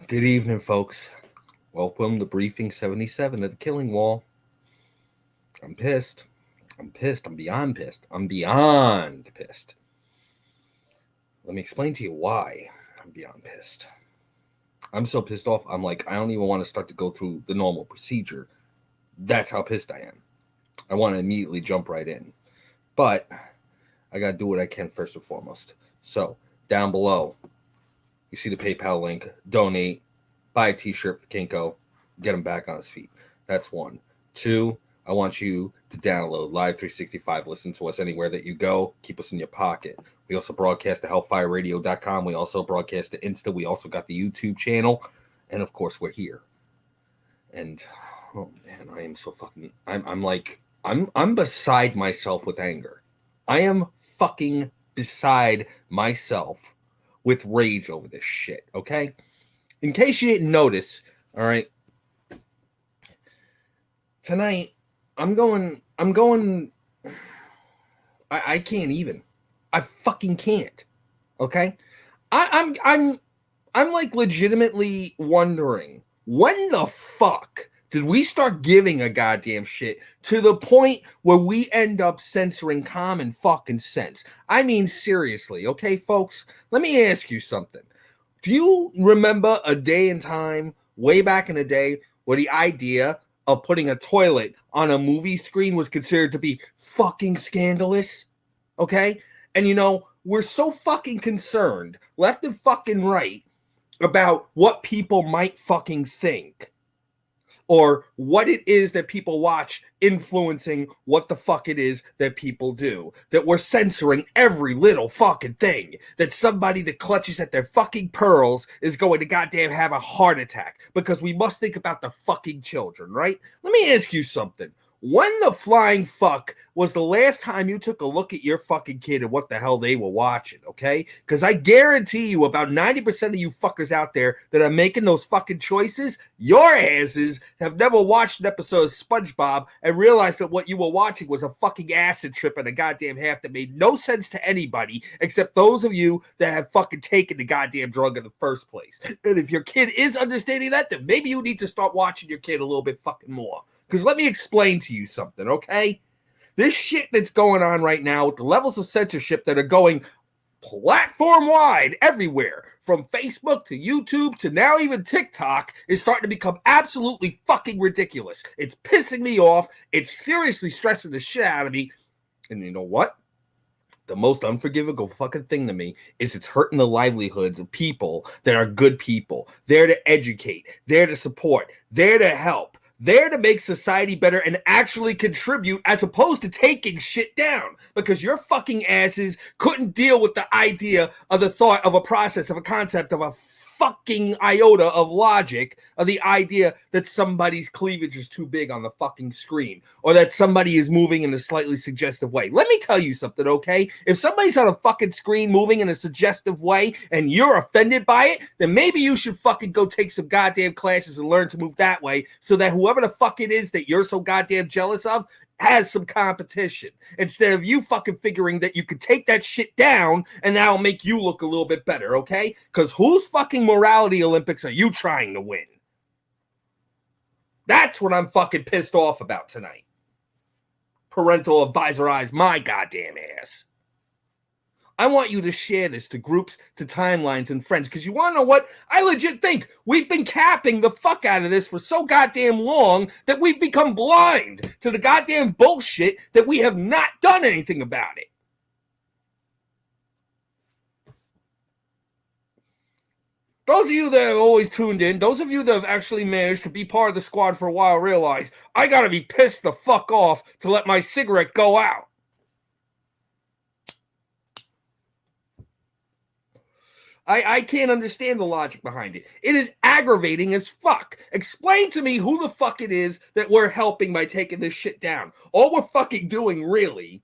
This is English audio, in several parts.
Good evening, folks. Welcome to Briefing 77 of the Killing Wall. I'm pissed. I'm pissed. I'm beyond pissed. I'm beyond pissed. Let me explain to you why I'm beyond pissed. I'm so pissed off, I don't even want to start to go through the normal procedure. That's how pissed I am. I want to immediately jump right in. But I got to do what I can first and foremost. So, down below, you see the PayPal link. Donate. Buy a t-shirt for Kinko, get him back on his feet. That's one. Two, I want you to download Live 365. Listen to us anywhere that you go. Keep us in your pocket. We also broadcast to hellfireradio.com. We also broadcast to Insta. We also got the YouTube channel. And, of course, we're here. And, oh, man, I am so fucking... I'm beside myself with anger. I am fucking beside myself with rage over this shit, okay? In case you didn't notice, all right, tonight I'm going, I can't even. I fucking can't. Okay? I'm like legitimately wondering, when the fuck did we start giving a goddamn shit to the point where we end up censoring common fucking sense? I mean, seriously, okay, folks? Let me ask you something. Do you remember a day and time way back in the day where the idea of putting a toilet on a movie screen was considered to be fucking scandalous? Okay? And we're so fucking concerned, left and fucking right, about what people might fucking think. Or what it is that people watch influencing what the fuck it is that people do. That we're censoring every little fucking thing. That somebody that clutches at their fucking pearls is going to goddamn have a heart attack. Because we must think about the fucking children, right? Let me ask you something. When the flying fuck was the last time you took a look at your fucking kid and what the hell they were watching, okay? Because I guarantee you about 90% of you fuckers out there that are making those fucking choices, your asses have never watched an episode of SpongeBob and realized that what you were watching was a fucking acid trip and a goddamn half that made no sense to anybody except those of you that have fucking taken the goddamn drug in the first place. And if your kid is understanding that, then maybe you need to start watching your kid a little bit fucking more. Because let me explain to you something, okay? This shit that's going on right now with the levels of censorship that are going platform-wide everywhere, from Facebook to YouTube to now even TikTok, is starting to become absolutely fucking ridiculous. It's pissing me off. It's seriously stressing the shit out of me. And you know what? The most unforgivable fucking thing to me is it's hurting the livelihoods of people that are good people. There to educate, there to support, there to help. There to make society better and actually contribute as opposed to taking shit down because your fucking asses couldn't deal with the idea of the thought of a process, of a concept, of a fucking iota of logic of the idea that somebody's cleavage is too big on the fucking screen or that somebody is moving in a slightly suggestive way. Let me tell you something, okay? If somebody's on a fucking screen moving in a suggestive way and you're offended by it, then maybe you should fucking go take some goddamn classes and learn to move that way so that whoever the fuck it is that you're so goddamn jealous of has some competition instead of you fucking figuring that you could take that shit down and that'll make you look a little bit better, okay? Because whose fucking morality Olympics are you trying to win? That's what I'm fucking pissed off about tonight. Parental advisorize my goddamn ass. I want you to share this to groups, to timelines, and friends, because you want to know what? I legit think we've been capping the fuck out of this for so goddamn long that we've become blind to the goddamn bullshit that we have not done anything about it. Those of you that have always tuned in, those of you that have actually managed to be part of the squad for a while realize I gotta be pissed the fuck off to let my cigarette go out. I can't understand the logic behind it. It is aggravating as fuck. Explain to me who the fuck it is that we're helping by taking this shit down. All we're fucking doing, really,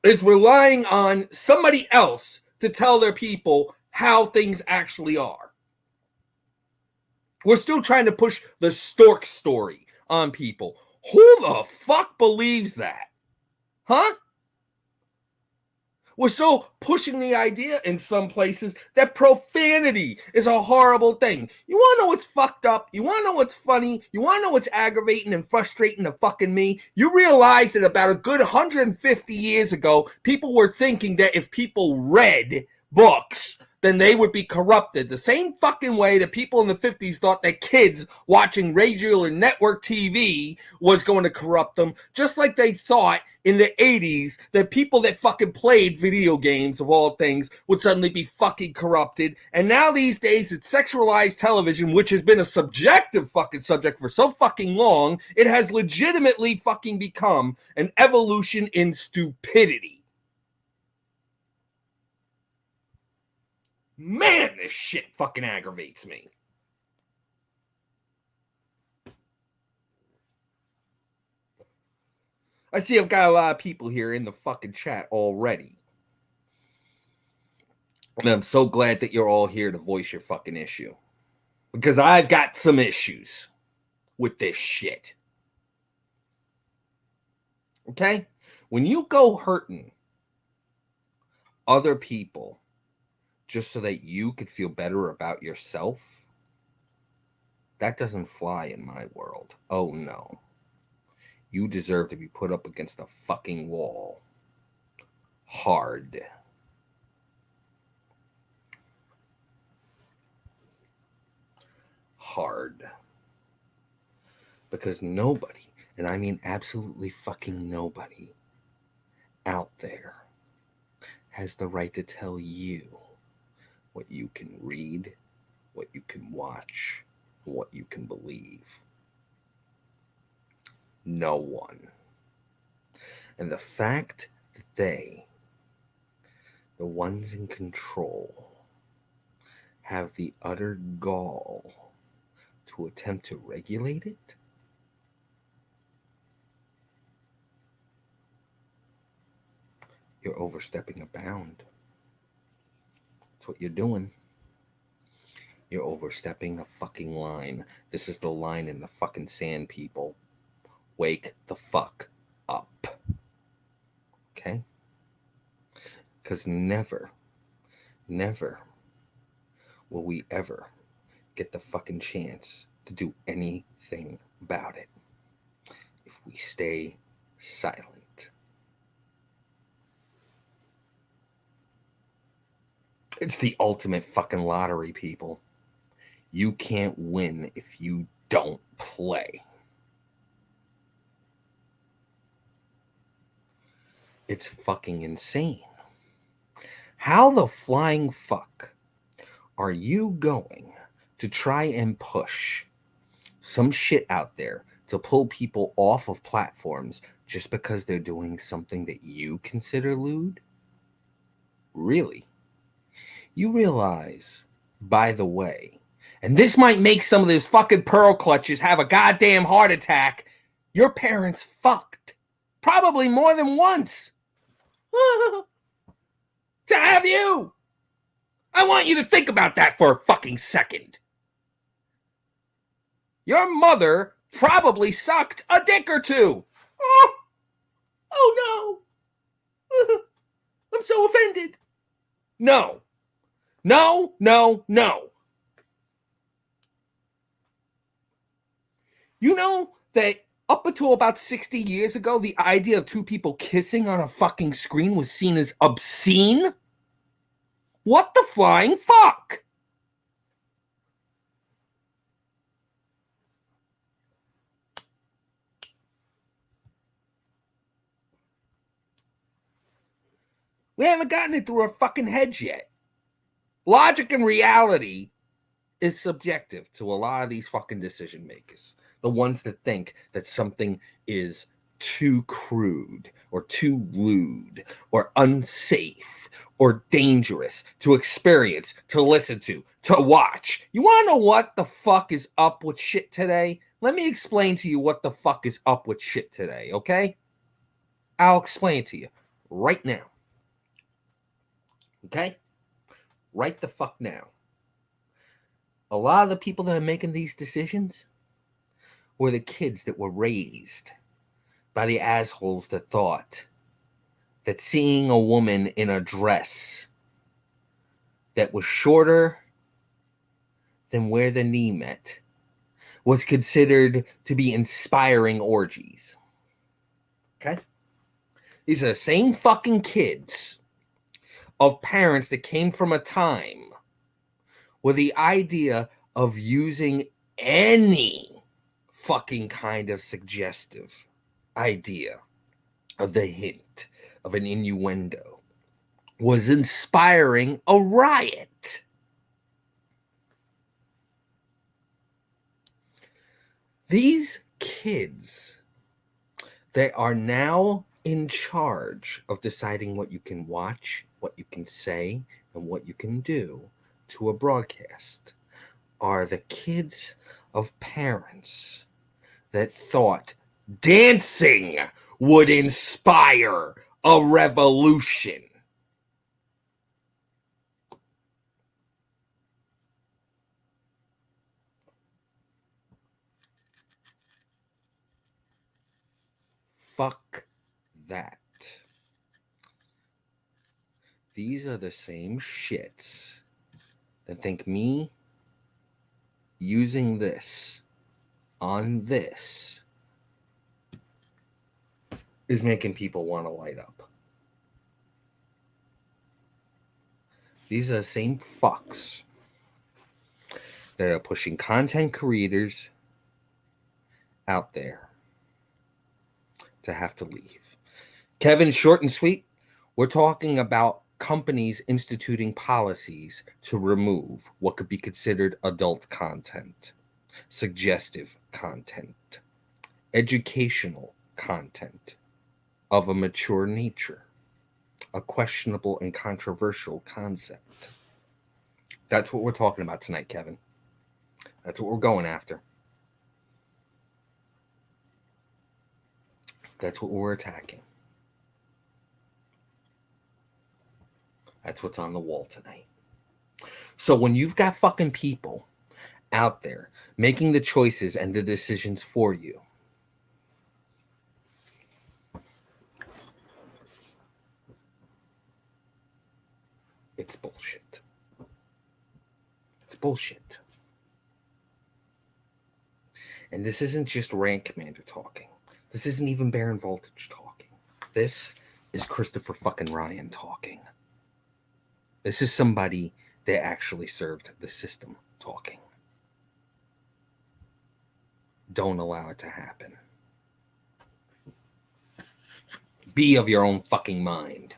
is relying on somebody else to tell their people how things actually are. We're still trying to push the stork story on people. Who the fuck believes that? Huh? We're still pushing the idea in some places that profanity is a horrible thing. You want to know what's fucked up? You want to know what's funny? You want to know what's aggravating and frustrating to fucking me? You realize that about a good 150 years ago, people were thinking that if people read books, then they would be corrupted. The same fucking way that people in the 50s thought that kids watching regular network TV was going to corrupt them, just like they thought in the 80s that people that fucking played video games, of all things, would suddenly be fucking corrupted. And now these days, it's sexualized television, which has been a subjective fucking subject for so fucking long, it has legitimately fucking become an evolution in stupidity. Man, this shit fucking aggravates me. I see I've got a lot of people here in the fucking chat already. And I'm so glad that you're all here to voice your fucking issue. Because I've got some issues with this shit. Okay? When you go hurting other people just so that you could feel better about yourself, that doesn't fly in my world. Oh no. You deserve to be put up against a fucking wall. Hard. Hard. Because nobody, and I mean absolutely fucking nobody, out there has the right to tell you what you can read, what you can watch, what you can believe. No one. And the fact that they, the ones in control, have the utter gall to attempt to regulate it, you're overstepping a bound. That's what you're doing. You're overstepping a fucking line. This is the line in the fucking sand, people. Wake the fuck up. Okay? Because never will we ever get the fucking chance to do anything about it if we stay silent. It's the ultimate fucking lottery, people. You can't win if you don't play. It's fucking insane. How the flying fuck are you going to try and push some shit out there to pull people off of platforms just because they're doing something that you consider lewd? Really? You realize, by the way, and this might make some of these fucking pearl clutches have a goddamn heart attack, your parents fucked. Probably more than once. To have you. I want you to think about that for a fucking second. Your mother probably sucked a dick or two. Oh no. I'm so offended. No. No. You know that up until about 60 years ago, the idea of two people kissing on a fucking screen was seen as obscene? What the flying fuck? We haven't gotten it through our fucking heads yet. Logic and reality is subjective to a lot of these fucking decision makers. The ones that think that something is too crude or too lewd or unsafe or dangerous to experience, to listen to watch. You want to know what the fuck is up with shit today? Let me explain to you what the fuck is up with shit today, okay? I'll explain it to you right now. Okay? Right the fuck now. A lot of the people that are making these decisions were the kids that were raised by the assholes that thought that seeing a woman in a dress that was shorter than where the knee met was considered to be inspiring orgies. Okay? These are the same fucking kids of parents that came from a time where the idea of using any fucking kind of suggestive idea of the hint of an innuendo was inspiring a riot. These kids, they are now in charge of deciding what you can watch, what you can say, and what you can do to a broadcast, are the kids of parents that thought dancing would inspire a revolution. Fuck that. These are the same shits that think me using this on this is making people want to light up. These are the same fucks that are pushing content creators out there to have to leave. Kevin, short and sweet, we're talking about companies instituting policies to remove what could be considered adult content, suggestive content, educational content of a mature nature, a questionable and controversial concept. That's what we're talking about tonight, Kevin. That's what we're going after. That's what we're attacking. That's what's on the wall tonight. So when you've got fucking people out there making the choices and the decisions for you, it's bullshit. It's bullshit. And this isn't just Rant Commander talking. This isn't even Baron Voltage talking. This is Christopher fucking Ryan talking. This is somebody that actually served the system talking. Don't allow it to happen. Be of your own fucking mind.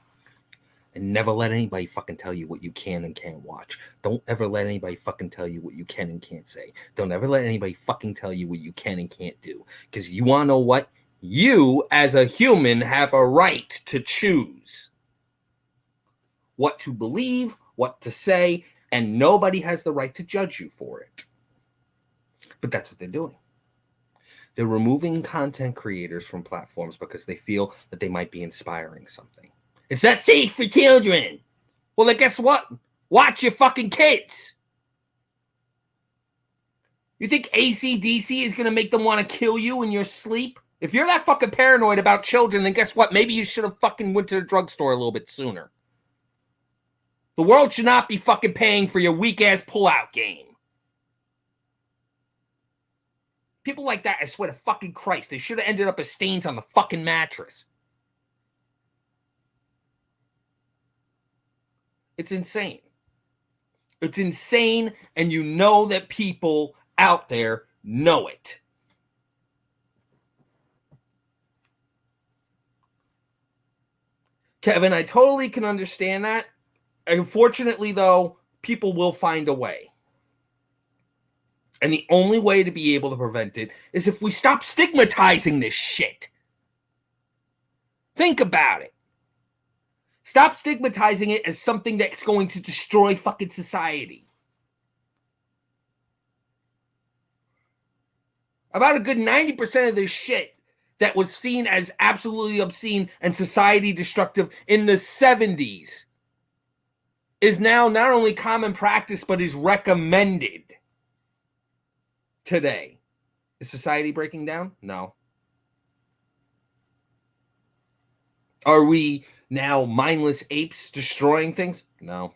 And never let anybody fucking tell you what you can and can't watch. Don't ever let anybody fucking tell you what you can and can't say. Don't ever let anybody fucking tell you what you can and can't do. Because you want to know what? You, as a human, have a right to choose what to believe, what to say, and nobody has the right to judge you for it. But that's what they're doing. They're removing content creators from platforms because they feel that they might be inspiring something. It's not safe for children. Well, then guess what? Watch your fucking kids. You think AC/DC is going to make them want to kill you in your sleep? If you're that fucking paranoid about children, then guess what? Maybe you should have fucking went to the drugstore a little bit sooner. The world should not be fucking paying for your weak-ass pull-out game. People like that, I swear to fucking Christ, they should have ended up as stains on the fucking mattress. It's insane. It's insane, and you know that people out there know it. Kevin, I totally can understand that. Unfortunately, though, people will find a way. And the only way to be able to prevent it is if we stop stigmatizing this shit. Think about it. Stop stigmatizing it as something that's going to destroy fucking society. About a good 90% of this shit that was seen as absolutely obscene and society destructive in the 70s is now not only common practice, but is recommended today. Is society breaking down? No. Are we now mindless apes destroying things? No.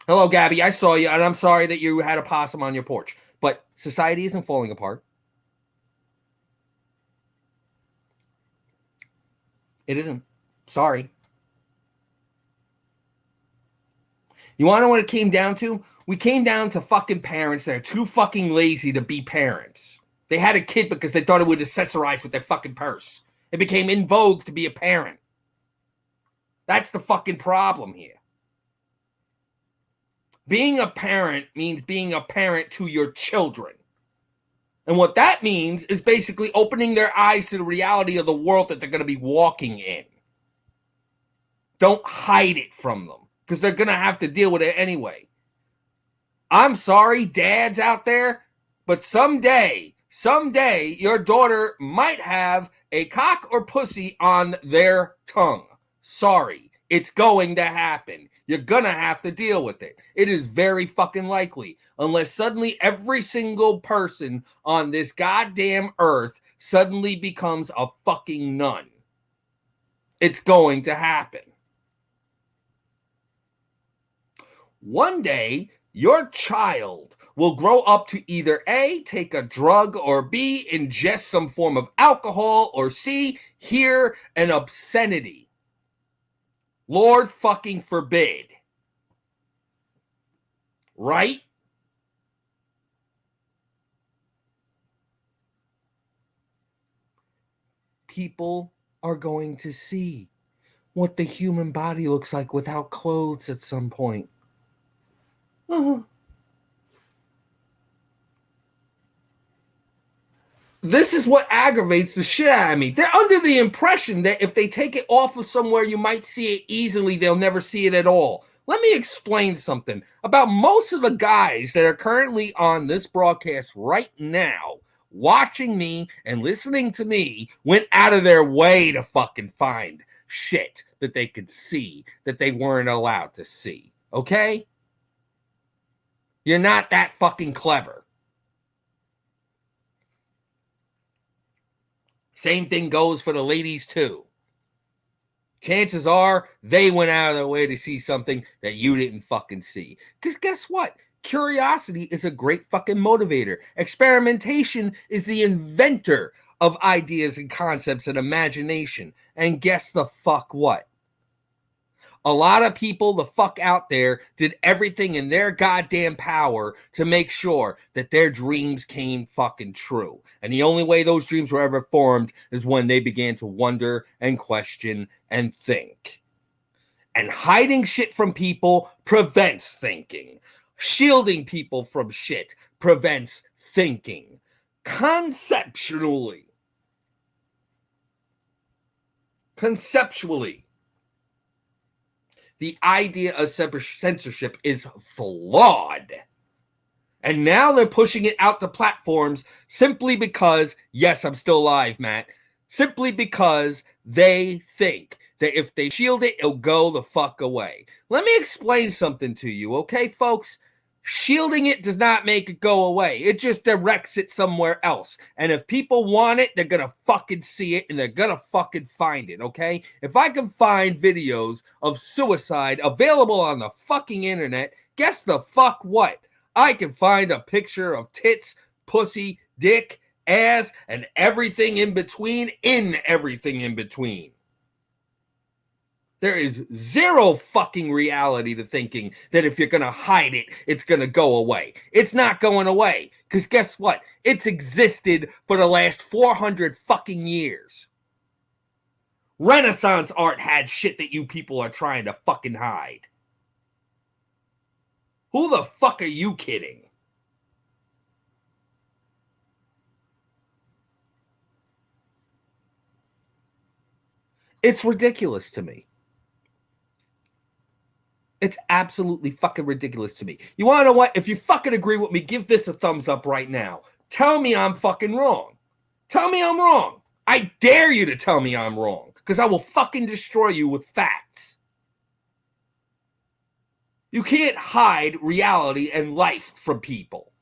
Hello, Gabby. I saw you, and I'm sorry that you had a possum on your porch. But society isn't falling apart. It isn't. Sorry. You want to know what it came down to? We came down to fucking parents that are too fucking lazy to be parents. They had a kid because they thought it would accessorize with their fucking purse. It became in vogue to be a parent. That's the fucking problem here. Being a parent means being a parent to your children. And what that means is basically opening their eyes to the reality of the world that they're going to be walking in. Don't hide it from them, because they're going to have to deal with it anyway. I'm sorry, dads out there, but someday, your daughter might have a cock or pussy on their tongue. Sorry, it's going to happen. You're going to have to deal with it. It is very fucking likely, unless suddenly every single person on this goddamn earth suddenly becomes a fucking nun. It's going to happen. One day, your child will grow up to either A, take a drug, or B, ingest some form of alcohol, or C, hear an obscenity. Lord fucking forbid. Right? People are going to see what the human body looks like without clothes at some point. This is what aggravates the shit out of me. They're under the impression that if they take it off of somewhere you might see it easily, they'll never see it at all. Let me explain something about most of the guys that are currently on this broadcast right now, watching me and listening to me, went out of their way to fucking find shit that they could see that they weren't allowed to see. Okay? You're not that fucking clever. Same thing goes for the ladies too. Chances are they went out of their way to see something that you didn't fucking see. Because guess what? Curiosity is a great fucking motivator. Experimentation is the inventor of ideas and concepts and imagination. And guess the fuck what? A lot of people, the fuck out there, did everything in their goddamn power to make sure that their dreams came fucking true. And the only way those dreams were ever formed is when they began to wonder and question and think. And hiding shit from people prevents thinking. Shielding people from shit prevents thinking. Conceptually. The idea of censorship is flawed. And now they're pushing it out to platforms simply because, yes, I'm still alive, Matt, simply because they think that if they shield it, it'll go the fuck away. Let me explain something to you, okay, folks? Shielding it does not make it go away. It just directs it somewhere else. And if people want it, they're going to fucking see it and they're going to fucking find it, okay? If I can find videos of suicide available on the fucking internet, guess the fuck what? I can find a picture of tits, pussy, dick, ass, and everything in between in everything in between. There is zero fucking reality to thinking that if you're going to hide it, it's going to go away. It's not going away. Because guess what? It's existed for the last 400 fucking years. Renaissance art had shit that you people are trying to fucking hide. Who the fuck are you kidding? It's ridiculous to me. It's absolutely fucking ridiculous to me. You want to know what? If you fucking agree with me, give this a thumbs up right now. Tell me I'm fucking wrong. Tell me I'm wrong. I dare you to tell me I'm wrong, because I will fucking destroy you with facts. You can't hide reality and life from people.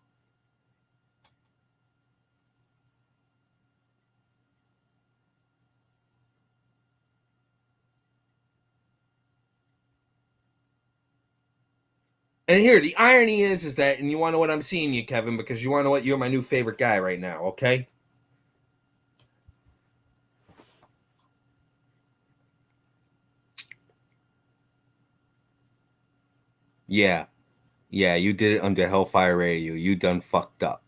And here, the irony is that, and you want to know what I'm seeing you, Kevin, because you want to know what, you're my new favorite guy right now, okay? Yeah, you did it under Hellfire Radio. You done fucked up.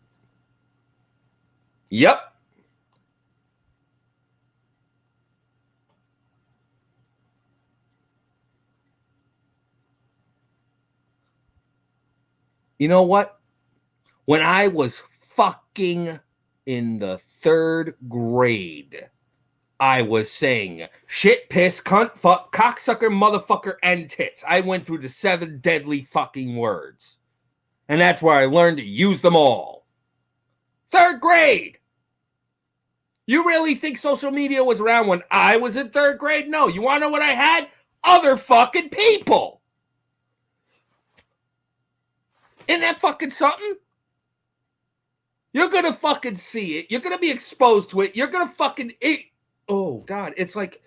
Yep. You know what? When I was fucking in the 3rd grade, I was saying shit, piss, cunt, fuck, cocksucker, motherfucker, and tits. I went through the 7 deadly fucking words. And that's where I learned to use them all. 3rd grade. You really think social media was around when I was in 3rd grade? No. You want to know what I had? Other fucking people. Isn't that fucking something? You're going to fucking see it. You're going to be exposed to it. You're going to fucking... Oh, God. It's like...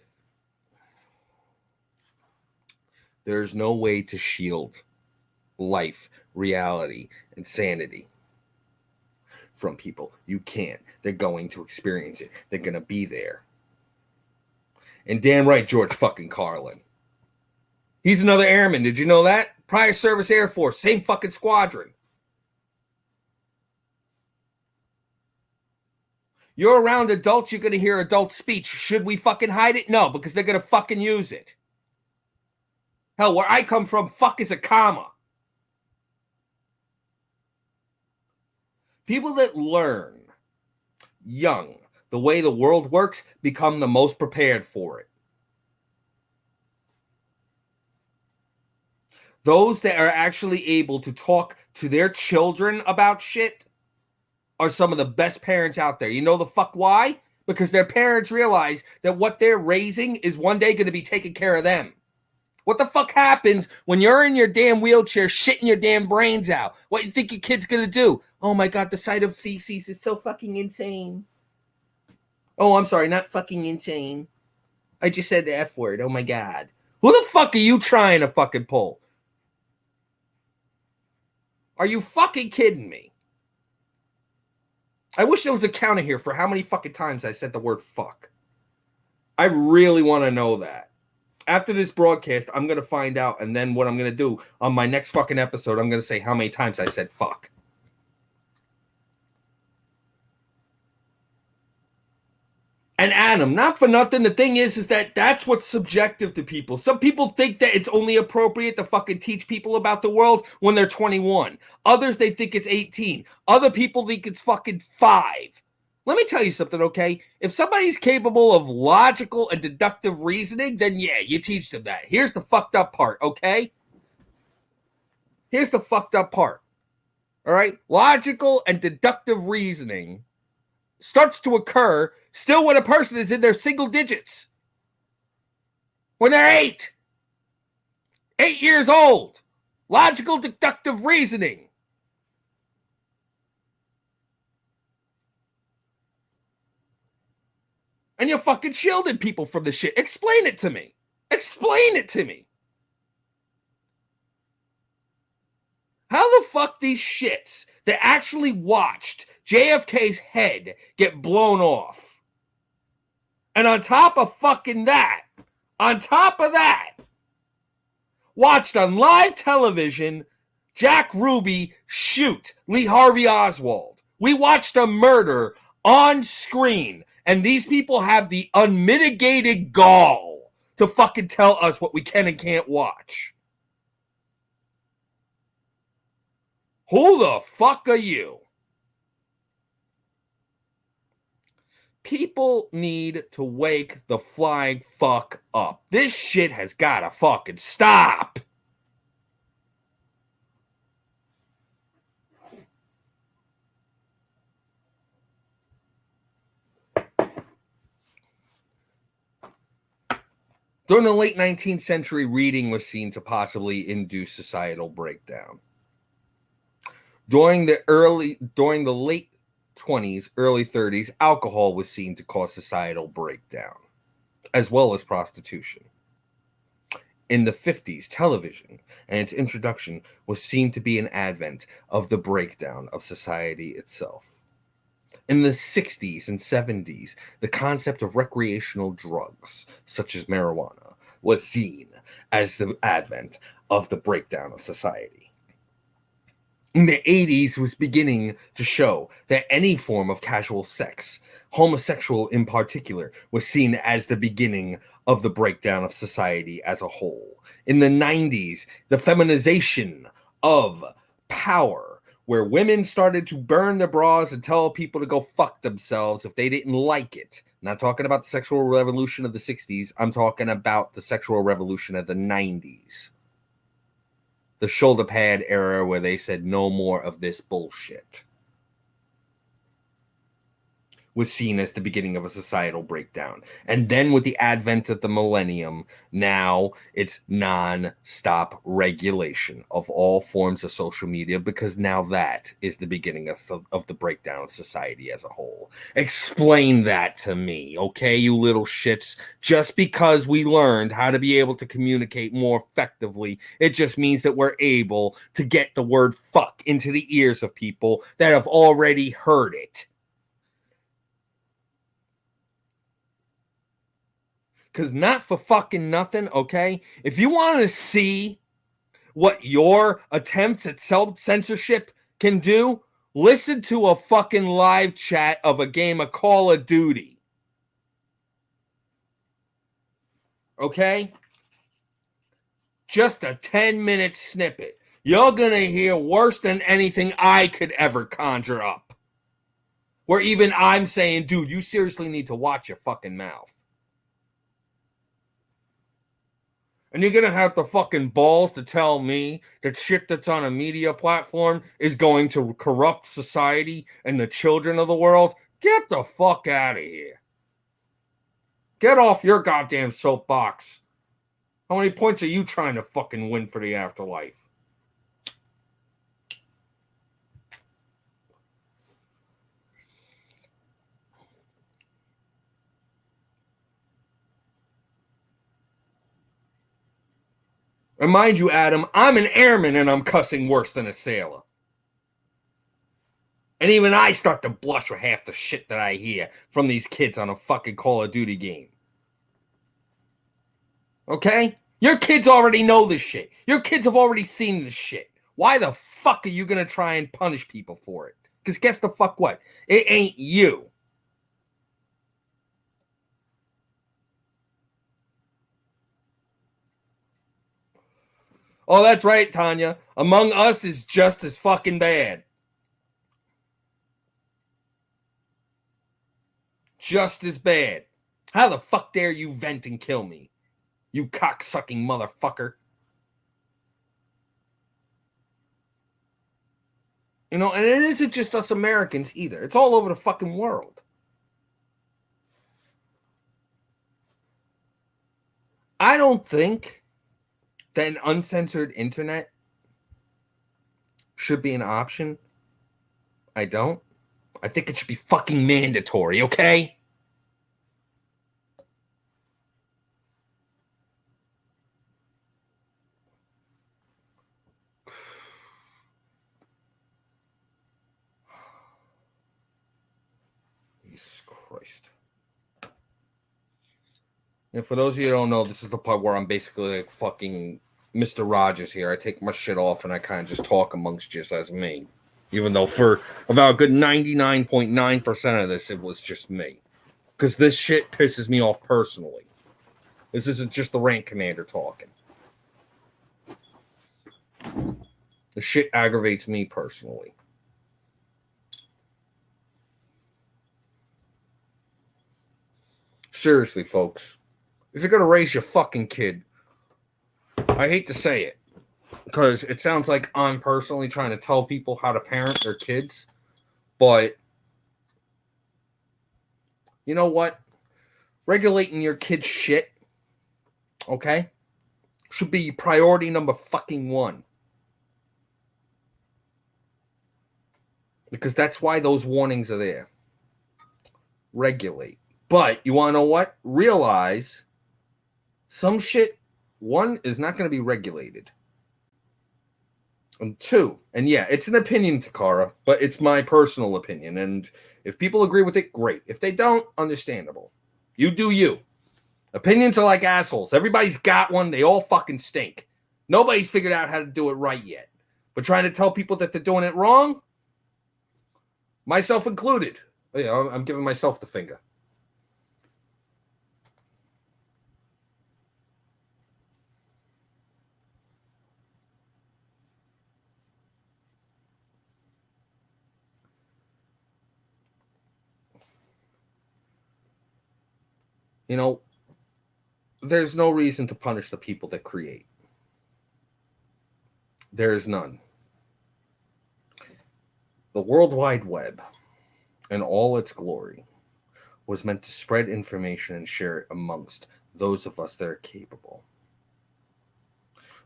There's no way to shield life, reality, and sanity from people. You can't. They're going to experience it. They're going to be there. And damn right, George fucking Carlin. He's another airman. Did you know that? Prior service Air Force. Same fucking squadron. You're around adults, you're going to hear adult speech. Should we fucking hide it? No, because they're going to fucking use it. Hell, where I come from, fuck is a comma. People that learn young the way the world works become the most prepared for it. Those that are actually able to talk to their children about shit are some of the best parents out there. You know the fuck why? Because their parents realize that what they're raising is one day going to be taking care of them. What the fuck happens when you're in your damn wheelchair shitting your damn brains out? What you think your kid's going to do? Oh my God, the sight of feces is so fucking insane. Oh, I'm sorry, not fucking insane. I just said the F word. Oh my God. Who the fuck are you trying to fucking pull? Are you fucking kidding me? I wish there was a counter here for how many fucking times I said the word fuck. I really want to know that. After this broadcast, I'm going to find out, and then what I'm going to do on my next fucking episode, I'm going to say how many times I said fuck. And Adam, not for nothing, the thing is that that's what's subjective to people. Some people think that it's only appropriate to fucking teach people about the world when they're 21. Others, they think it's 18. Other people think it's fucking 5. Let me tell you something, okay? If somebody's capable of logical and deductive reasoning, then yeah, you teach them that. Here's the fucked up part, okay? Here's the fucked up part. All right? Logical and deductive reasoning starts to occur still when a person is in their single digits. When they're 8 years old. Logical deductive reasoning. And you're fucking shielding people from the shit. Explain it to me. Explain it to me. How the fuck these shits that actually watched JFK's head get blown off, and on top of that, watched on live television Jack Ruby shoot Lee Harvey Oswald. We watched a murder on screen, and these people have the unmitigated gall to fucking tell us what we can and can't watch. Who the fuck are you? People need to wake the flying fuck up. This shit has gotta fucking stop. During the late 19th century, reading was seen to possibly induce societal breakdown. During the late 20s, early 30s, alcohol was seen to cause societal breakdown, as well as prostitution. In the 50s, television and its introduction was seen to be an advent of the breakdown of society itself. In the 60s and 70s, the concept of recreational drugs, such as marijuana, was seen as the advent of the breakdown of society. In the 80s was beginning to show that any form of casual sex, homosexual in particular, was seen as the beginning of the breakdown of society as a whole. In the 90s, the feminization of power, where women started to burn their bras and tell people to go fuck themselves if they didn't like it. I'm not talking about the sexual revolution of the 60s. I'm talking about the sexual revolution of the 90s. The shoulder pad era where they said no more of this bullshit was seen as the beginning of a societal breakdown. And then with the advent of the millennium, now it's non-stop regulation of all forms of social media, because now that is the beginning of the breakdown of society as a whole. Explain that to me, okay, you little shits. Just because we learned how to be able to communicate more effectively, it just means that we're able to get the word fuck into the ears of people that have already heard it. Because not for fucking nothing, okay? If you want to see what your attempts at self-censorship can do, listen to a fucking live chat of a game of Call of Duty. Okay? Just a 10-minute snippet. You're going to hear worse than anything I could ever conjure up. Where even I'm saying, dude, you seriously need to watch your fucking mouth. And you're going to have the fucking balls to tell me that shit that's on a media platform is going to corrupt society and the children of the world? Get the fuck out of here. Get off your goddamn soapbox. How many points are you trying to fucking win for the afterlife? And mind you, Adam, I'm an airman and I'm cussing worse than a sailor. And even I start to blush with half the shit that I hear from these kids on a fucking Call of Duty game. Okay? Your kids already know this shit. Your kids have already seen this shit. Why the fuck are you going to try and punish people for it? Because guess the fuck what? It ain't you. Oh, that's right, Tanya. Among Us is just as fucking bad. Just as bad. How the fuck dare you vent and kill me? You cocksucking motherfucker. You know, and it isn't just us Americans either. It's all over the fucking world. I don't think that an uncensored internet should be an option. I don't. I think it should be fucking mandatory, okay? Jesus Christ. And for those of you who don't know, this is the part where I'm basically like fucking Mr. Rogers here. I take my shit off and I kind of just talk amongst just as me. Even though for about a good 99.9% of this, it was just me. Because this shit pisses me off personally. This isn't just the rank commander talking. The shit aggravates me personally. Seriously, folks. If you're going to raise your fucking kid, I hate to say it, because it sounds like I'm personally trying to tell people how to parent their kids, but you know what? Regulating your kid's shit, okay, should be priority number fucking one. Because that's why those warnings are there. Regulate. But you want to know what? Realize some shit one, is not going to be regulated. And two, and yeah, it's an opinion, Takara, but it's my personal opinion. And if people agree with it, great. If they don't, understandable. You do you. Opinions are like assholes. Everybody's got one. They all fucking stink. Nobody's figured out how to do it right yet. But trying to tell people that they're doing it wrong, myself included. Yeah, I'm giving myself the finger. You know, there's no reason to punish the people that create. There is none. The World Wide Web, in all its glory, was meant to spread information and share it amongst those of us that are capable.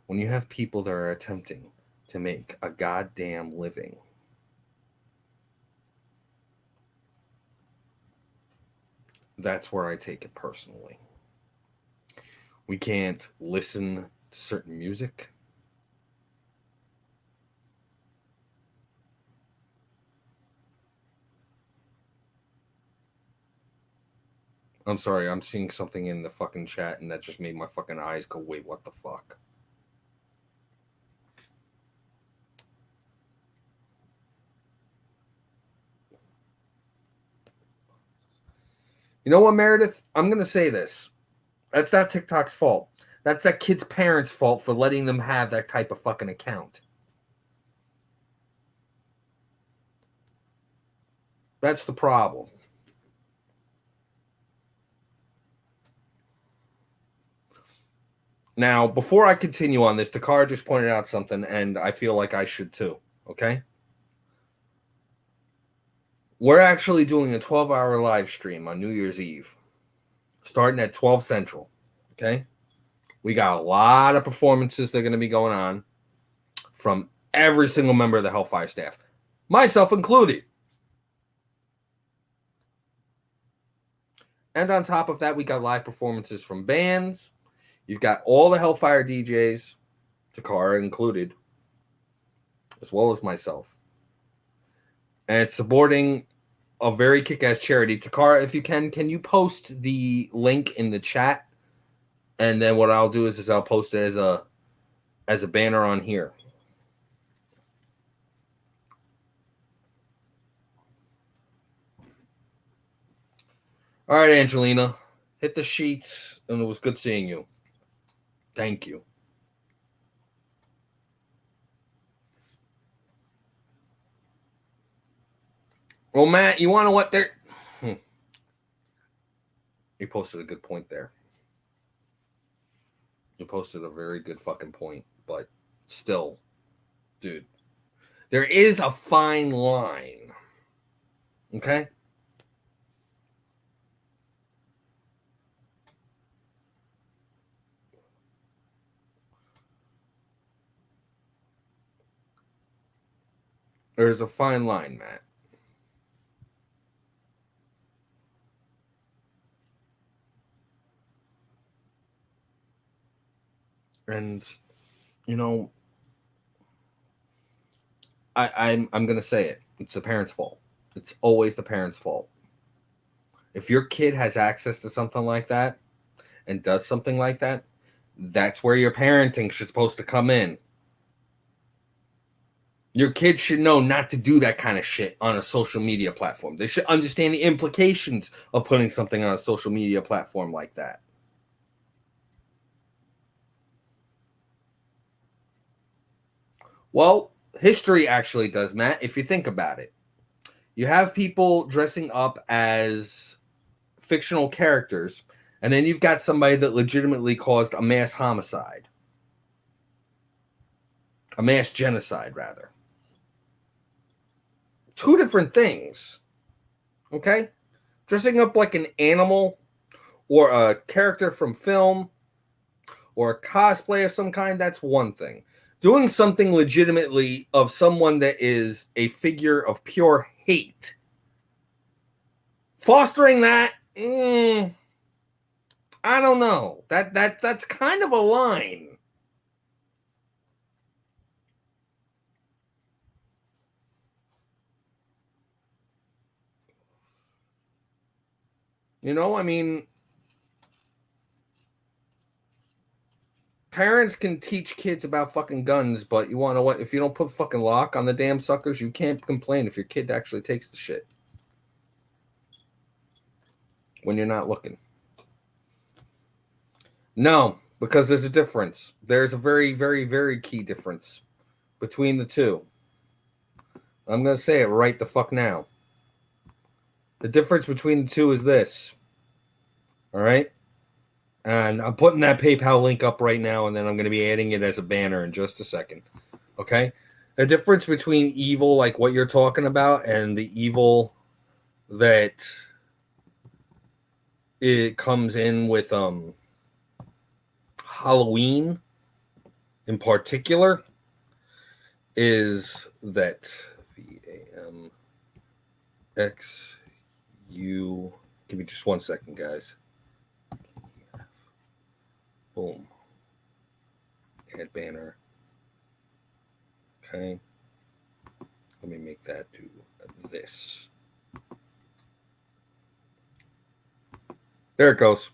When you have people that are attempting to make a goddamn living, that's where I take it personally. We can't listen to certain music. I'm sorry, I'm seeing something in the fucking chat and that just made my fucking eyes go, wait, what the fuck? You know what, Meredith? I'm going to say this. That's not TikTok's fault. That's that kid's parents' fault for letting them have that type of fucking account. That's the problem. Now, before I continue on this, Takara just pointed out something, and I feel like I should too, okay? We're actually doing a 12-hour live stream on New Year's Eve, starting at 12 Central, okay? We got a lot of performances that are going to be going on from every single member of the Hellfire staff, myself included. And on top of that, we got live performances from bands. You've got all the Hellfire DJs, Takara included, as well as myself. And it's supporting a very kick-ass charity. Takara, if you can you post the link in the chat? And then what I'll do is I'll post it as a banner on here. All right, Angelina, hit the sheets, and it was good seeing you. Thank you. Well, Matt, you want to know what they're... You posted a good point there. You posted a very good fucking point, but still, dude, there is a fine line, okay? There's a fine line, Matt. And, you know, I'm going to say it. It's the parents' fault. It's always the parents' fault. If your kid has access to something like that and does something like that, that's where your parenting is supposed to come in. Your kids should know not to do that kind of shit on a social media platform. They should understand the implications of putting something on a social media platform like that. Well, history actually does, Matt, if you think about it. You have people dressing up as fictional characters, and then you've got somebody that legitimately caused a mass homicide. A mass genocide, rather. Two different things. Okay? Dressing up like an animal or a character from film or a cosplay of some kind, that's one thing. Doing something legitimately of someone that is a figure of pure hate, fostering that, I don't know. That's kind of a line. You know, I mean, parents can teach kids about fucking guns, but you want to know what? If you don't put fucking lock on the damn suckers, you can't complain if your kid actually takes the shit when you're not looking. No, because there's a difference. There's a very, very, very key difference between the two. I'm going to say it right the fuck now. The difference between the two is this. All right? And I'm putting that PayPal link up right now, and then I'm going to be adding it as a banner in just a second. Okay? The difference between evil, like what you're talking about, and the evil that it comes in with Halloween in particular is that VAMXU. Give me just 1 second, guys. Boom. Add banner. Okay. Let me make that do this. There it goes.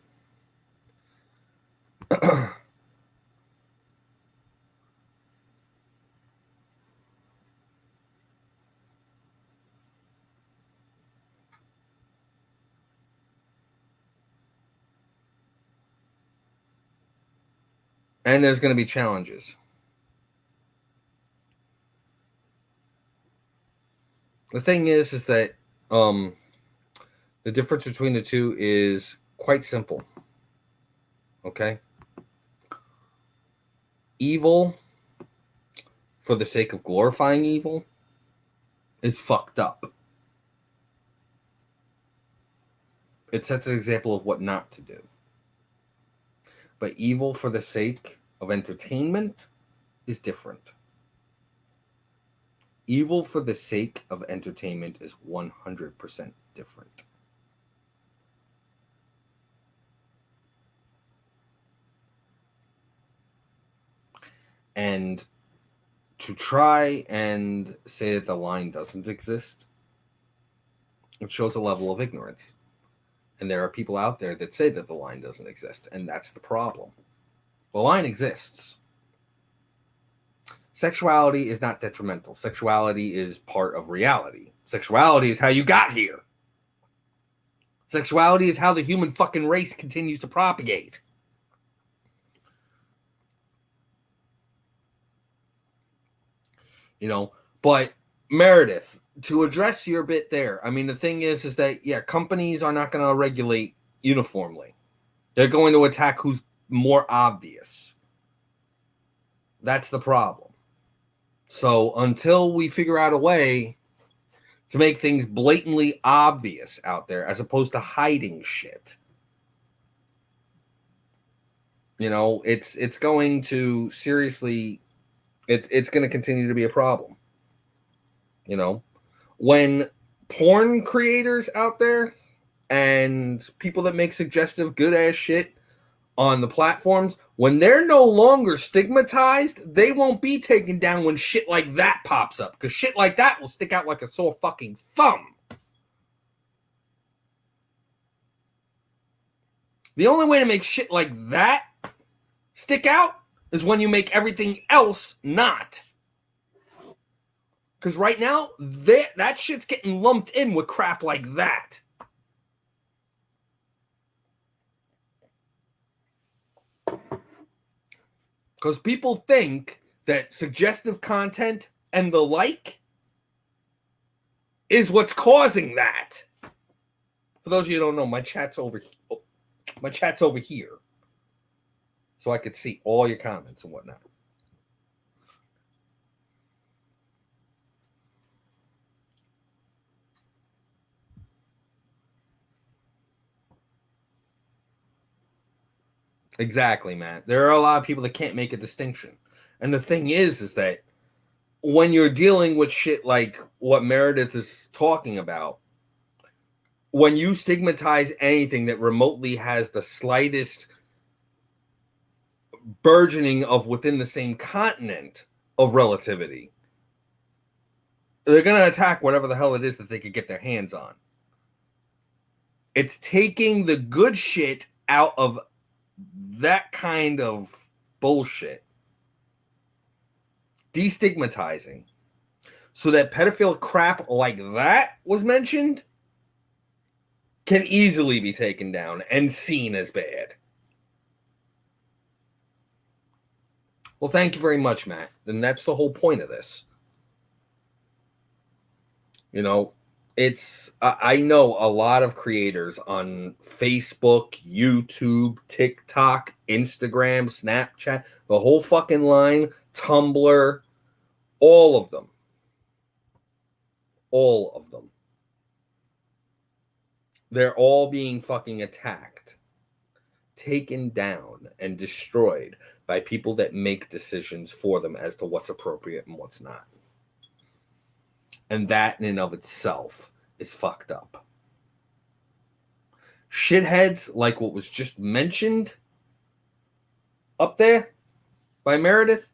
And there's going to be challenges. The thing is that the difference between the two is quite simple. Okay? Evil, for the sake of glorifying evil, is fucked up. It sets an example of what not to do. But evil for the sake of entertainment is different. Evil for the sake of entertainment is 100% different. And to try and say that the line doesn't exist, it shows a level of ignorance. And there are people out there that say that the line doesn't exist, and that's the problem. The line exists. Sexuality is not detrimental. Sexuality is part of reality. Sexuality is how you got here. Sexuality is how the human fucking race continues to propagate. You know, but Meredith, to address your bit there, I mean, the thing is that, yeah, companies are not going to regulate uniformly. They're going to attack who's more obvious. That's the problem. So until we figure out a way to make things blatantly obvious out there, as opposed to hiding shit, you know, it's going to seriously, it's going to continue to be a problem. You know, when porn creators out there and people that make suggestive, good ass shit on the platforms, when they're no longer stigmatized, they won't be taken down when shit like that pops up, because shit like that will stick out like a sore fucking thumb. The only way to make shit like that stick out is when you make everything else not. Because right now, that shit's getting lumped in with crap like that. Because people think that suggestive content and the like is what's causing that. For those of you who don't know, my chat's over here. So I could see all your comments and whatnot. Exactly, Matt. There are a lot of people that can't make a distinction. And the thing is that when you're dealing with shit like what Meredith is talking about, when you stigmatize anything that remotely has the slightest burgeoning of within the same continent of relativity, they're going to attack whatever the hell it is that they could get their hands on. It's taking the good shit out of that kind of bullshit, destigmatizing, so that pedophile crap like that was mentioned can easily be taken down and seen as bad. Well, thank you very much, Matt. And that's the whole point of this. You know, I know a lot of creators on Facebook, YouTube, TikTok, Instagram, Snapchat, the whole fucking line, Tumblr, all of them. All of them. They're all being fucking attacked, taken down, and destroyed by people that make decisions for them as to what's appropriate and what's not. And that in and of itself is fucked up. Shitheads like what was just mentioned up there by Meredith,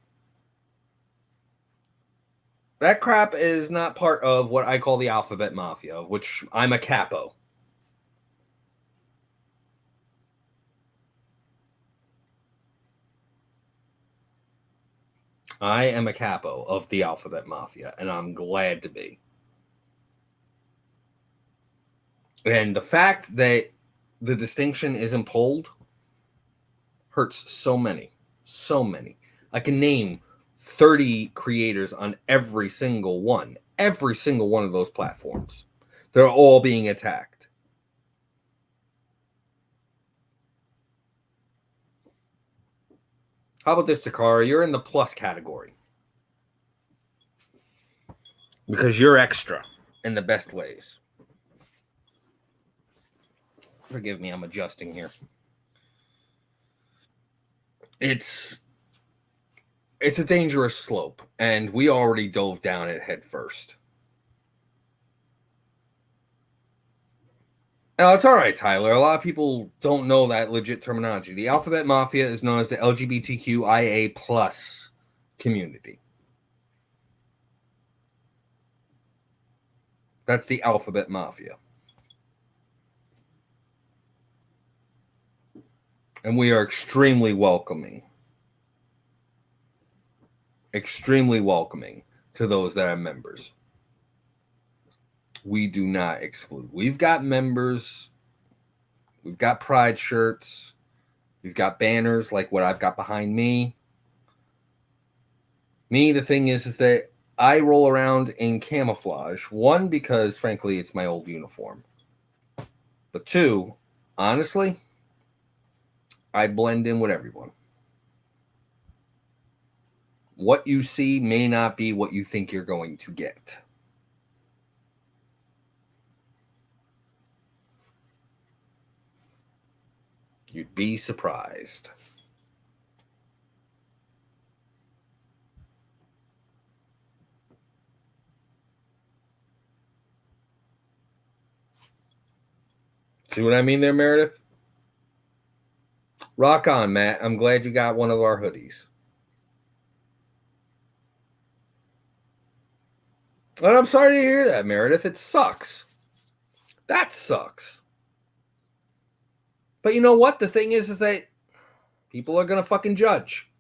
that crap is not part of what I call the alphabet mafia, of which I'm a capo. I am a capo of the alphabet mafia, and I'm glad to be. And the fact that the distinction isn't pulled hurts so many. So many. I can name 30 creators on every single one of those platforms. They're all being attacked. How about this, Takara? You're in the plus category. Because you're extra in the best ways. Forgive me, I'm adjusting here. It's a dangerous slope, and we already dove down it head first. Now, it's all right, Tyler. A lot of people don't know that legit terminology. The alphabet mafia is known as the LGBTQIA plus community. That's the alphabet mafia. And we are extremely welcoming to those that are members. We do not exclude. We've got members. We've got pride shirts. We've got banners like what I've got behind me. The thing is that I roll around in camouflage. One, because frankly, it's my old uniform. But two, honestly, I blend in with everyone. What you see may not be what you think you're going to get. You'd be surprised. See what I mean there, Meredith? Rock on, Matt. I'm glad you got one of our hoodies. And I'm sorry to hear that, Meredith. It sucks. That sucks. But you know what? The thing is that people are going to fucking judge.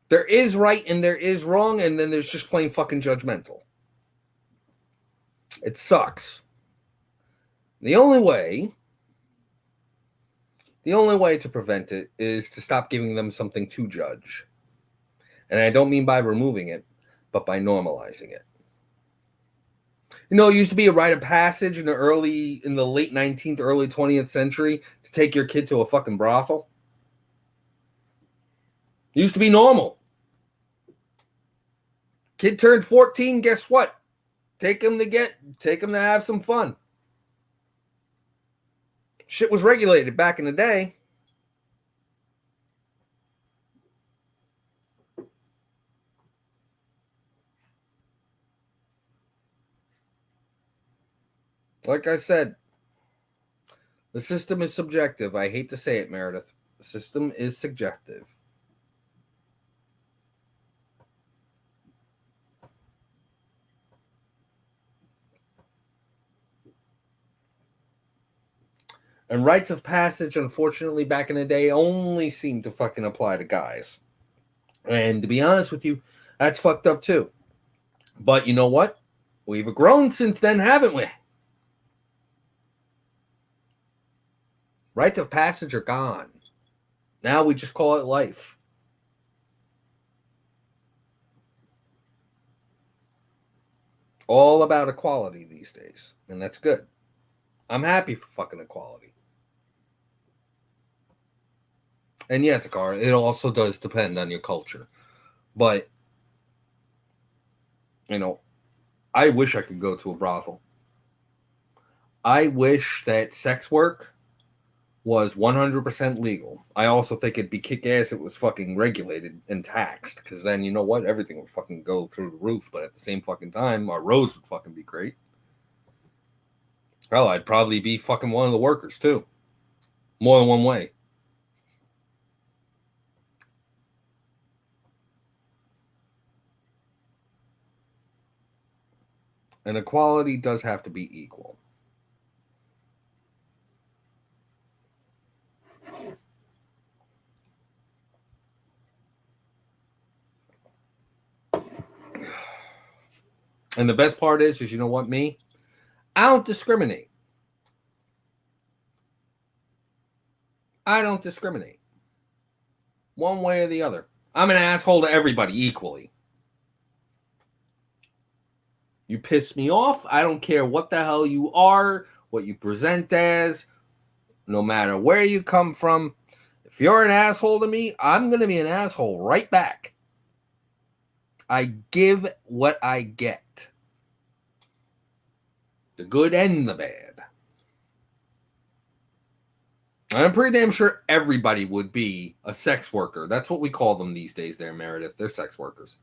There is right and there is wrong, and then there's just plain fucking judgmental. It sucks. The only way to prevent it is to stop giving them something to judge. And I don't mean by removing it, but by normalizing it. You know, it used to be a rite of passage in the late 19th, early 20th century to take your kid to a fucking brothel. It used to be normal. Kid turned 14, guess what? Take him to have some fun. Shit was regulated back in the day. Like I said, the system is subjective. I hate to say it, Meredith. The system is subjective. And rites of passage, unfortunately, back in the day, only seemed to fucking apply to guys. And to be honest with you, that's fucked up too. But you know what? We've grown since then, haven't we? Rites of passage are gone. Now we just call it life. All about equality these days. And that's good. I'm happy for fucking equality. And yeah, Takara, it also does depend on your culture. But, you know, I wish I could go to a brothel. I wish that sex work was 100% legal. I also think it'd be kick-ass if it was fucking regulated and taxed, because then, you know what? Everything would fucking go through the roof, but at the same fucking time, our roads would fucking be great. Hell, I'd probably be fucking one of the workers, too. More than one way. And equality does have to be equal. And the best part is you know what, me? I don't discriminate. I don't discriminate. One way or the other. I'm an asshole to everybody equally. You piss me off. I don't care what the hell you are, what you present as, no matter where you come from. If you're an asshole to me, I'm going to be an asshole right back. I give what I get. The good and the bad. And I'm pretty damn sure everybody would be a sex worker. That's what we call them these days there, Meredith. They're sex workers.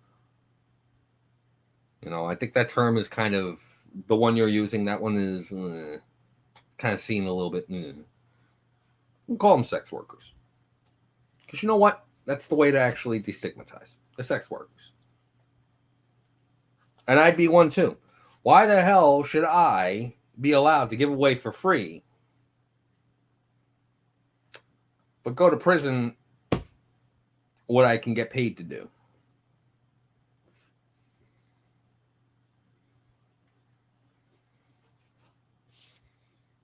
You know, I think that term is kind of the one you're using. That one is kind of seen a little bit. We'll call them sex workers. Because you know what? That's the way to actually destigmatize the sex workers. And I'd be one too. Why the hell should I be allowed to give away for free, but go to prison what I can get paid to do?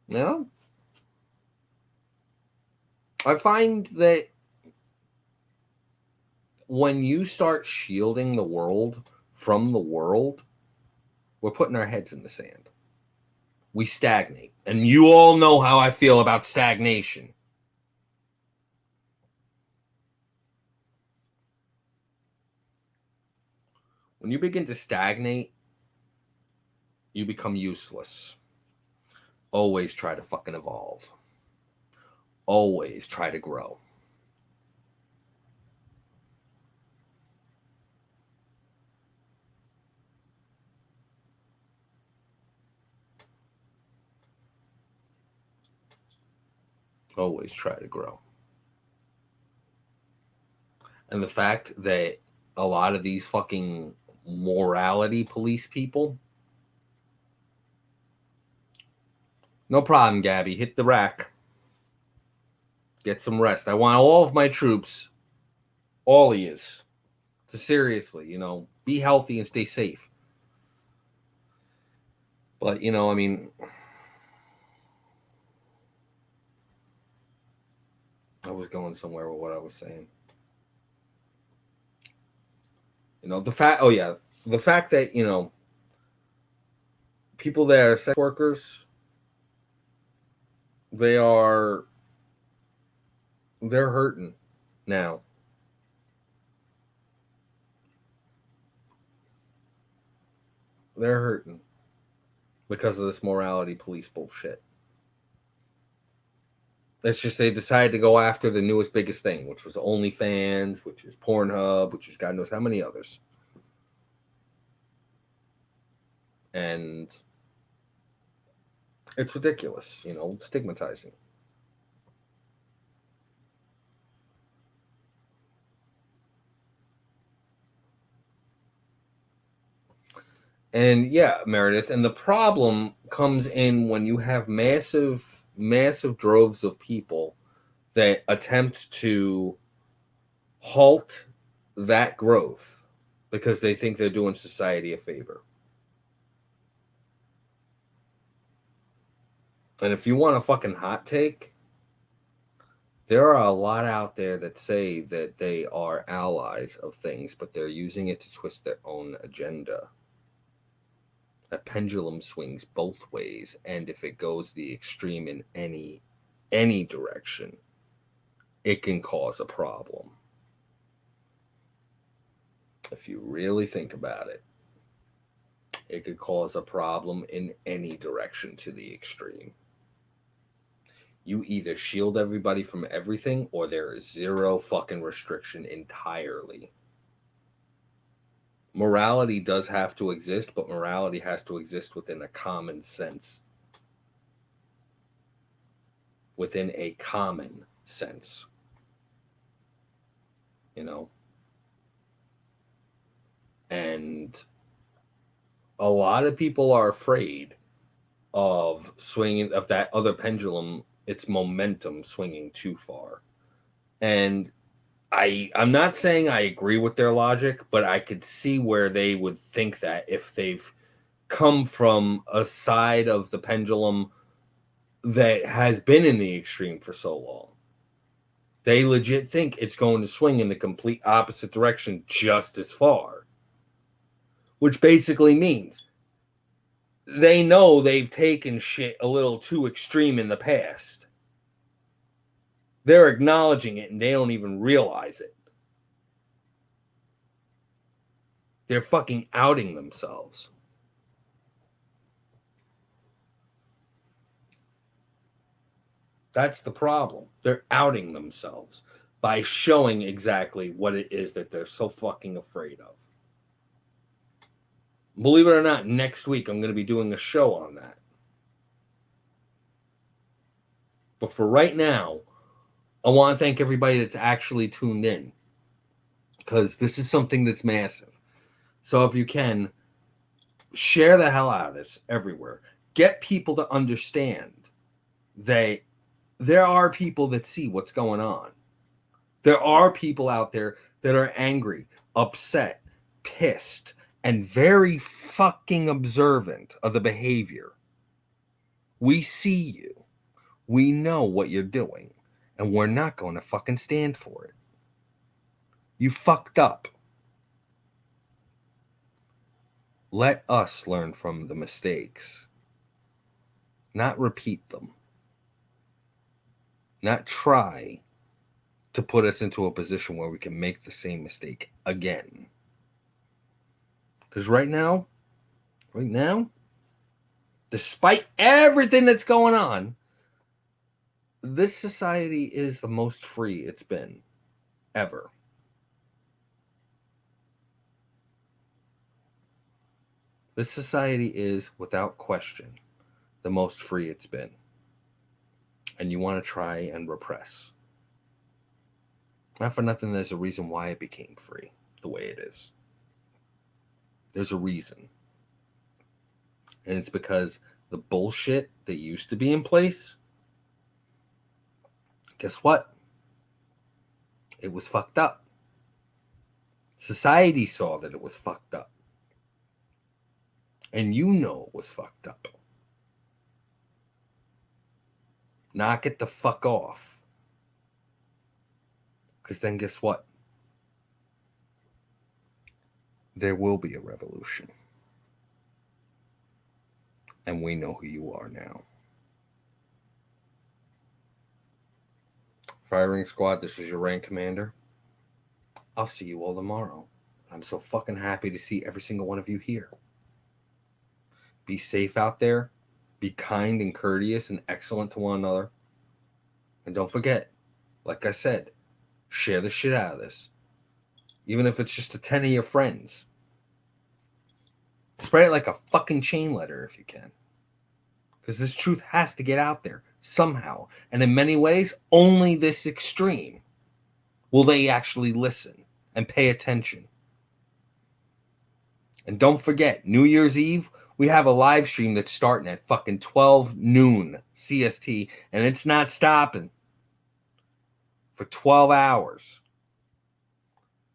You know? I find that when you start shielding the world from the world, we're putting our heads in the sand. We stagnate. And you all know how I feel about stagnation. When you begin to stagnate, you become useless. Always try to fucking evolve. Always try to grow. Always try to grow. And the fact that a lot of these fucking morality police people, no problem, Gabby. Hit the rack. Get some rest. I want all of my troops, all of yous, to seriously, you know, be healthy and stay safe. But, you know, I mean, I was going somewhere with what I was saying. You know, the fact that, you know, people that are sex workers, they're hurting now. They're hurting because of this morality police bullshit. It's just they decided to go after the newest, biggest thing, which was OnlyFans, which is Pornhub, which is God knows how many others. And It's ridiculous, stigmatizing. And yeah, Meredith, and the problem comes in when you have massive, massive droves of people that attempt to halt that growth because they think they're doing society a favor. And if you want a fucking hot take, there are a lot out there that say that they are allies of things, but they're using it to twist their own agenda. A pendulum swings both ways, and if it goes the extreme in any direction, it can cause a problem. If you really think about it, it could cause a problem in any direction to the extreme. You either shield everybody from everything, or there is zero fucking restriction entirely. Morality does have to exist, but morality has to exist within a common sense. Within a common sense. And a lot of people are afraid of swinging, of that other pendulum, its momentum swinging too far. And I'm not saying I agree with their logic, but I could see where they would think that if they've come from a side of the pendulum that has been in the extreme for so long. They legit think it's going to swing in the complete opposite direction just as far. Which basically means they know they've taken shit a little too extreme in the past. They're acknowledging it and they don't even realize it. They're fucking outing themselves. That's the problem. They're outing themselves by showing exactly what it is that they're so fucking afraid of. Believe it or not, next week I'm going to be doing a show on that. But for right now, I want to thank everybody that's actually tuned in, because this is something that's massive. So if you can, share the hell out of this everywhere. Get people to understand that there are people that see what's going on. There are people out there that are angry, upset, pissed, and very fucking observant of the behavior. We see you. We know what you're doing, and we're not going to fucking stand for it. You fucked up. Let us learn from the mistakes, not repeat them, not try to put us into a position where we can make the same mistake again. Because right now, despite everything that's going on, this society is the most free it's been ever. This society is, without question, the most free it's been. And you want to try and repress. Not for nothing, there's a reason why it became free the way it is. There's a reason. And it's because the bullshit that used to be in place, guess what? It was fucked up. Society saw that it was fucked up. And you know it was fucked up. Knock it the fuck off. Because then guess what? There will be a revolution. And we know who you are now. Firing Squad, this is your rank commander. I'll see you all tomorrow. I'm so fucking happy to see every single one of you here. Be safe out there. Be kind and courteous and excellent to one another. And don't forget, like I said, share the shit out of this. Even if it's just to 10 of your friends. Spread it like a fucking chain letter if you can. because this truth has to get out there somehow. And in many ways, only this extreme will they actually listen and pay attention. And don't forget, New Year's Eve, we have a live stream that's starting at fucking 12 noon CST, and it's not stopping for 12 hours.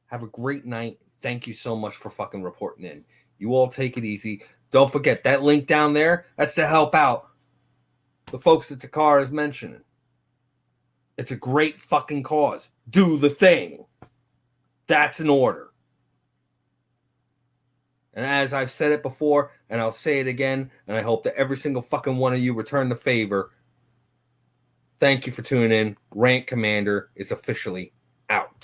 Have a great night. Thank you so much for fucking reporting in. You all take it easy. Don't forget, that link down there, that's to help out the folks that Takara is mentioning. It's a great fucking cause. Do the thing. That's an order. And as I've said it before, and I'll say it again, and I hope that every single fucking one of you return the favor. Thank you for tuning in. Rant Commander is officially out.